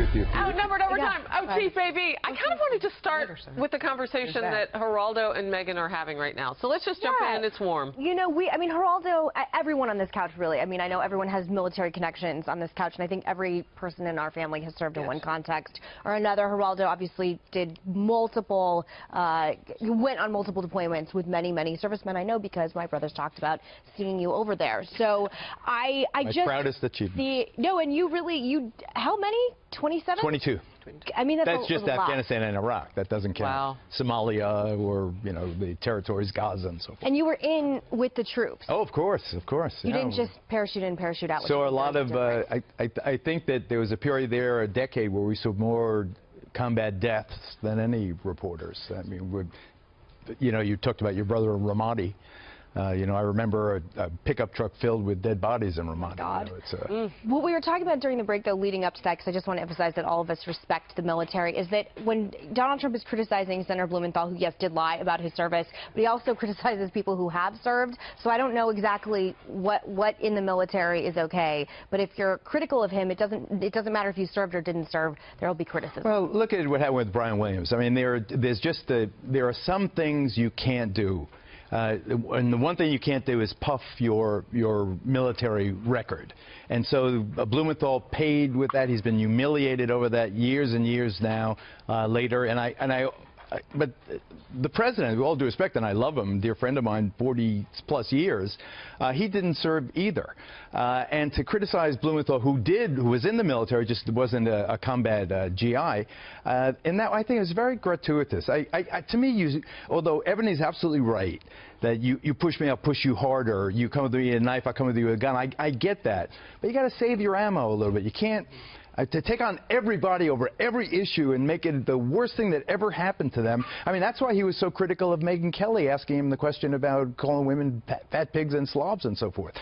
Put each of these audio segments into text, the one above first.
Outnumbered overtime. Oh, Chief AB. I kind of wanted to start with the conversation that Geraldo and Meghan are having right now. So let's just jump in. It's warm. You know, Geraldo, everyone on this couch, really. I mean, I know everyone has military connections on this couch, and I think every person in our family has served in one context or another. Geraldo obviously did multiple, went on multiple deployments with many, many servicemen. I know because my brothers talked about seeing you over there. So I my just proudest achievement. And you really, how many? 27? 22. I mean, that's just Afghanistan and Iraq. That doesn't count Somalia or, you know, the territories, Gaza and so forth. And you were in with the troops. Oh, of course, of course. You didn't just parachute in, parachute out. So a lot of, I think that there was a period there, a decade, where we saw more combat deaths than any reporters. I mean, you know, you talked about your brother Ramadi. You know, I remember a pickup truck filled with dead bodies in Ramadi. God. You know, What we were talking about during the break, though, leading up to that, because I just want to emphasize that all of us respect the military, is that when Donald Trump is criticizing Senator Blumenthal, who, yes, did lie about his service, but he also criticizes people who have served. So I don't know exactly what in the military is okay. But if you're critical of him, it doesn't matter if you served or didn't serve. There will be criticism. Well, look at what happened with Brian Williams. I mean, there are some things you can't do. And the one thing you can't do is puff your military record. And so Blumenthal paid with that. He's been humiliated over that years and years now later. But the president, with all due respect, and I love him, dear friend of mine, 40-plus years, he didn't serve either. And to criticize Blumenthal, who was in the military, just wasn't a combat GI, and that I think is very gratuitous. To me, although Ebony's absolutely right, that you push me, I'll push you harder. You come with me with a knife, I'll come with you with a gun. I get that, but you got to save your ammo a little bit. You can't. To take on everybody over every issue and make it the worst thing that ever happened to them. I mean, that's why he was so critical of Megyn Kelly, asking him the question about calling women fat pigs and slobs and so forth.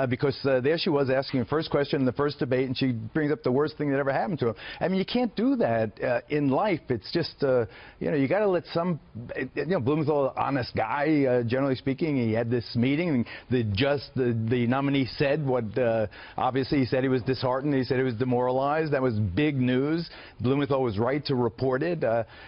Because there she was asking the first question in the first debate, and she brings up the worst thing that ever happened to him. I mean, you can't do that in life. It's just, you know, you got to let some, you know, Blumenthal, an honest guy, generally speaking. He had this meeting, and the nominee said what, obviously he said he was disheartened. He said he was demoralized. That was big news. Blumenthal was right to report it,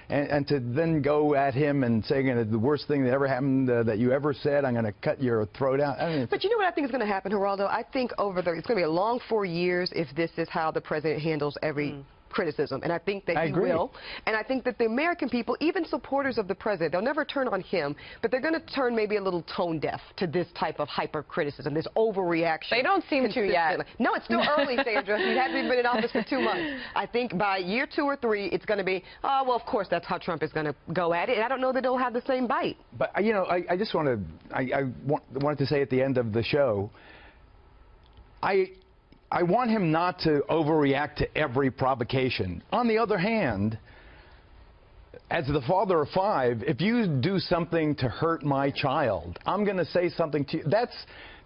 and to then go at him and saying the worst thing that ever happened that you ever said, I'm going to cut your throat out. I mean, but you know what I think is going to happen, Geraldo? I think it's going to be a long 4 years if this is how the president handles every criticism, and I think that he will. And I think that the American people, even supporters of the president, they'll never turn on him, but they're going to turn maybe a little tone deaf to this type of hyper criticism, this overreaction. They don't seem to yet. No, it's still early, Sandra. He hasn't even been in office for 2 months. I think by year 2 or 3, it's going to be, oh, well, of course, that's how Trump is going to go at it. And I don't know that it'll have the same bite. But, you know, I just want to, I wanted to say at the end of the show, I want him not to overreact to every provocation. On the other hand, as the father of 5, if you do something to hurt my child, I'm going to say something to you.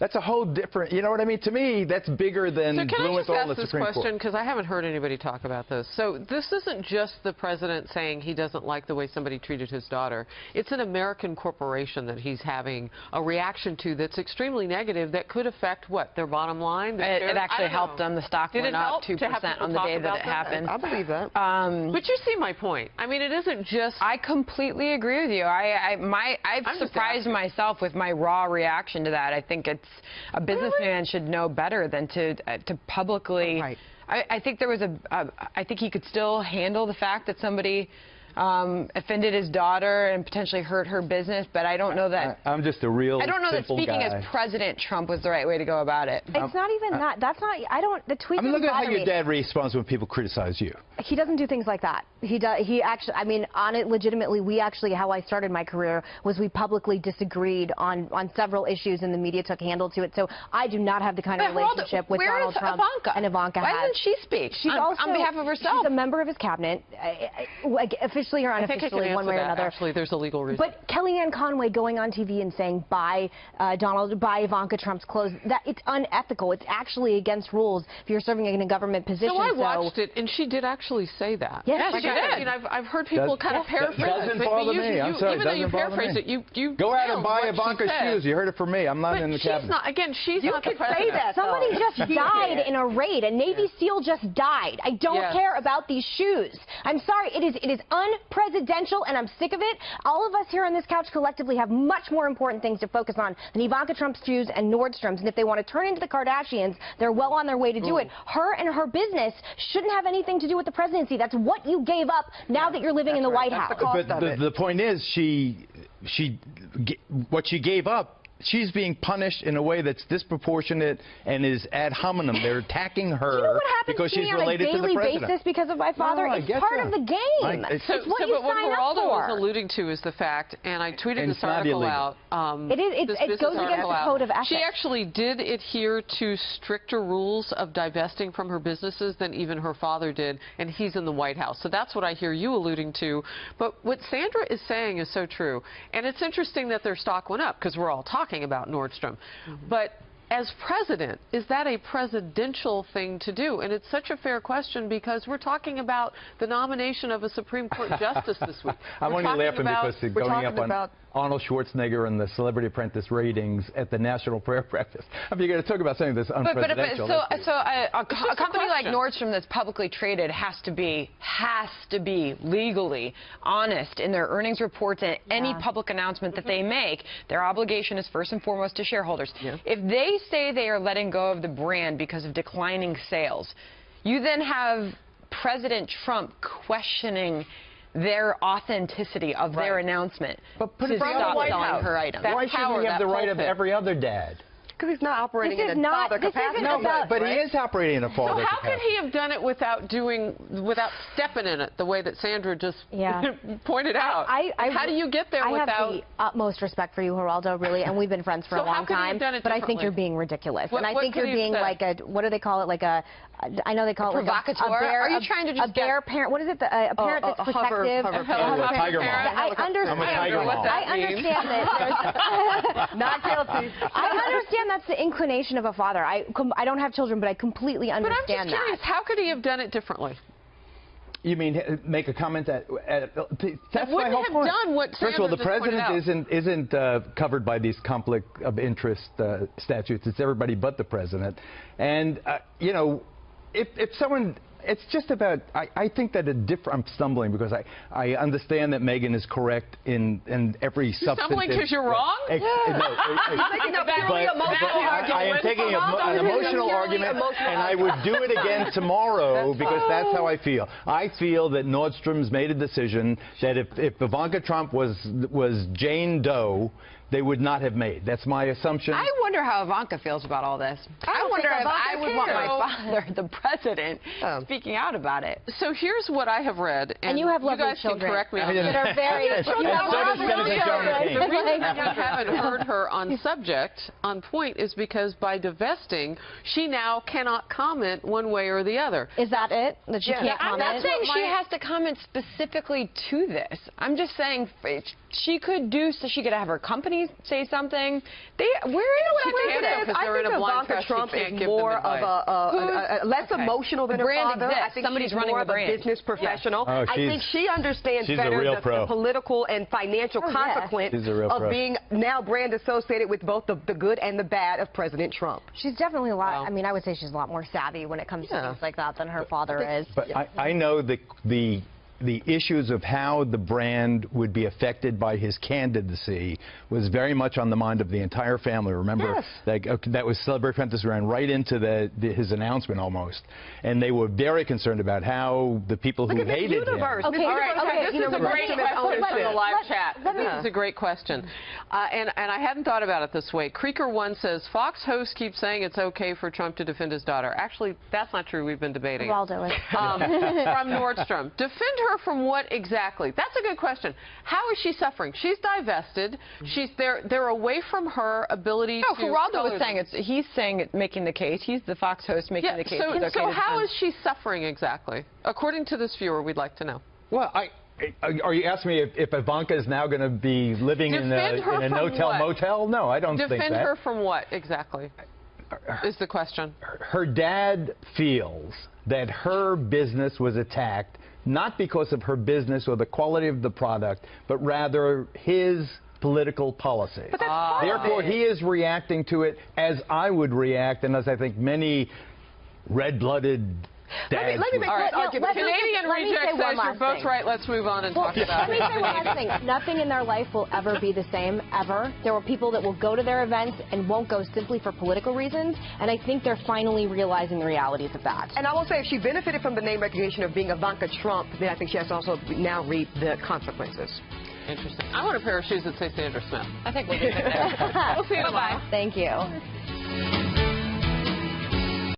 That's a whole different, you know what I mean? To me, that's bigger than Blumenthal and the Supreme Court. So can I just ask this question, because I haven't heard anybody talk about this. So this isn't just the president saying he doesn't like the way somebody treated his daughter. It's an American corporation that he's having a reaction to that's extremely negative that could affect, what, their bottom line? It actually helped them. The stock went up 2% on the day that it happened. I believe that. But you see my point. I mean, it isn't just... I completely agree with you. I've surprised myself with my raw reaction to that. I think a businessman should know better than to publicly. I think there was I think he could still handle the fact that somebody offended his daughter and potentially hurt her business, but I don't know that. I'm just a real. I don't know that speaking guy. as President Trump was the right way to go about it. It's not even that. That's not. I don't. The tweet. I mean, look at how your dad responds when people criticize you. He doesn't do things like that. He does. He actually. I mean, on it legitimately. We actually, how I started my career was we publicly disagreed on several issues, and the media took handle to it. So I do not have the kind of relationship with Donald Trump and Ivanka. Why doesn't she speak? She's also on behalf of herself. She's a member of his cabinet. Officially. officially or I think I can unofficially, one way or answer that. another. Actually, there's a legal reason. But Kellyanne Conway going on TV and saying buy Ivanka Trump's clothes, that it's unethical. It's actually against rules if you're serving in a government position. So I watched it, and she did actually say that. Yes, like she did. I mean, I've heard people kind of paraphrase it. Doesn't bother me. I'm sorry, even though you doesn't bother paraphrase me. it, you Go out and nailed buy what she Ivanka's said. shoes. You heard it from me. I'm not in the But she's cabinet. not. Again, she's not the could say president. that. Somebody just died in a raid. A Navy SEAL just died. I don't Yes. care about these shoes. I'm sorry. It is unpresidential, and I'm sick of it. All of us here on this couch collectively have much more important things to focus on than Ivanka Trump's shoes and Nordstrom's. And if they want to turn into the Kardashians, they're well on their way to do it. Her and her business shouldn't have anything to do with the presidency. That's what you gave up now that you're living in the White House. But the point is, what she gave up, she's being punished in a way that's disproportionate and is ad hominem. They're attacking her You know what happens because to she's me on related a to the daily president. basis because of my father? No, I it's get part that. of the game. It's what you but what sign up Geraldo for. was alluding to is the fact, and I tweeted And this it's not article illegal. out. It goes against the code of ethics. She actually did adhere to stricter rules of divesting from her businesses than even her father did, and he's in the White House. So that's what I hear you alluding to. But what Sandra is saying is so true. And it's interesting that their stock went up because we're all talking about Nordstrom. But as president, is that a presidential thing to do? And it's such a fair question because we're talking about the nomination of a Supreme Court justice this week. I'm only laughing because they're going up on about Arnold Schwarzenegger and the Celebrity Apprentice ratings at the National Prayer Breakfast. I mean, you're going to talk about something that's unpresidential. So a company like Nordstrom that's publicly traded has to be legally honest in their earnings reports and any public announcement that they make. Their obligation is first and foremost to shareholders. If they say they are letting go of the brand because of declining sales, you then have President Trump questioning their authenticity of their announcement. But put to it from stop the White selling House. her items. Why shouldn't he have the right of every other dad? Because he's not operating This is in a not- father this capacity. isn't about- But he is operating in a So father how could capacity. he have done it without stepping in it the way that Sandra just pointed out? How do you get there without? I have the utmost respect for you, Geraldo, really, and we've been friends for a long time. But I think you're being ridiculous, and I think you're being like a what do they call it? Like a I know they call it like provocateur. a bear. Are you trying to just a bear parent? What is it? A parent that's protective. hover A parent. hover Tiger mom. parent. I understand. I'm a tiger mom. I understand that. Not guilty. I understand that's the inclination of a father. I don't have children, but I completely But I'm understand just curious, that. how could he have done it differently? You mean make a comment that's That my wouldn't whole have point. done what First of all, Sandra the just pointed president out. isn't covered by these conflict of interest statutes. It's everybody but the president. And you know, if someone. It's just about, I think that I'm stumbling because I understand that Megyn is correct in every substantive. Stumbling because you're wrong? I am taking an emotional argument, and I would do it again tomorrow because that's how I feel. I feel that Nordstrom's made a decision that if Ivanka Trump was Jane Doe, they would not have made. That's my assumption. I wonder how Ivanka feels about all this. I wonder if I would want my father, the president, speaking out about it. So here's what I have read, and you have lovely guys children can correct me on that are very. And so does Senator John McCain. The reason we haven't heard her on subject, on point, is because by divesting, she now cannot comment one way or the other. Is that it? That she can't I'm comment? not saying she has to comment specifically to this. I'm just saying she could have her company say something. We're in a I think Ivanka Trump is more of a less emotional than her father. I think somebody's she's running more the brand. of a business professional. Oh, I think she understands better the political and financial consequence of being now brand associated with both the good and the bad of President Trump. She's definitely a lot. I mean, I would say she's a lot more savvy when it comes to things like that than her father is. But I know the issues of how the brand would be affected by his candidacy was very much on the mind of the entire family. Remember, that was Celebrity Apprentice ran right into his announcement almost. And they were very concerned about how the people who hated him. Okay, this is a great question from the live chat. This is a great question. And I hadn't thought about it this way. Creeker1 says, Fox host keeps saying it's okay for Trump to defend his daughter. Actually, that's not true. We've been debating Geraldo is. From Nordstrom. Defend her from what exactly? That's a good question. How is she suffering? She's divested. They're away from her ability to... Geraldo was saying he's saying making the case. He's the Fox host making the case. So how is she suffering exactly? According to this viewer, we'd like to know. Well, Are you asking me if Ivanka is now going to be living in a no-tell motel? No, I don't think that. Defend her from what exactly is the question. Her dad feels that her business was attacked not because of her business or the quality of the product, but rather his political policies. But that's part of Therefore, it. he is reacting to it as I would react, and as I think many red-blooded dads let me would. make All right, one argument. Canadian let me Reject say one says you're last both thing. right. Let's move on and talk about Let me say one last thing. Nothing in their life will ever be the same, ever. There are people that will go to their events and won't go simply for political reasons, and I think they're finally realizing the realities of that. And I will say, if she benefited from the name recognition of being Ivanka Trump, then I think she has to also now reap the consequences. Interesting. I want a pair of shoes that say Sandra Smith. I think we'll leave it there. We'll see you tomorrow. Thank you.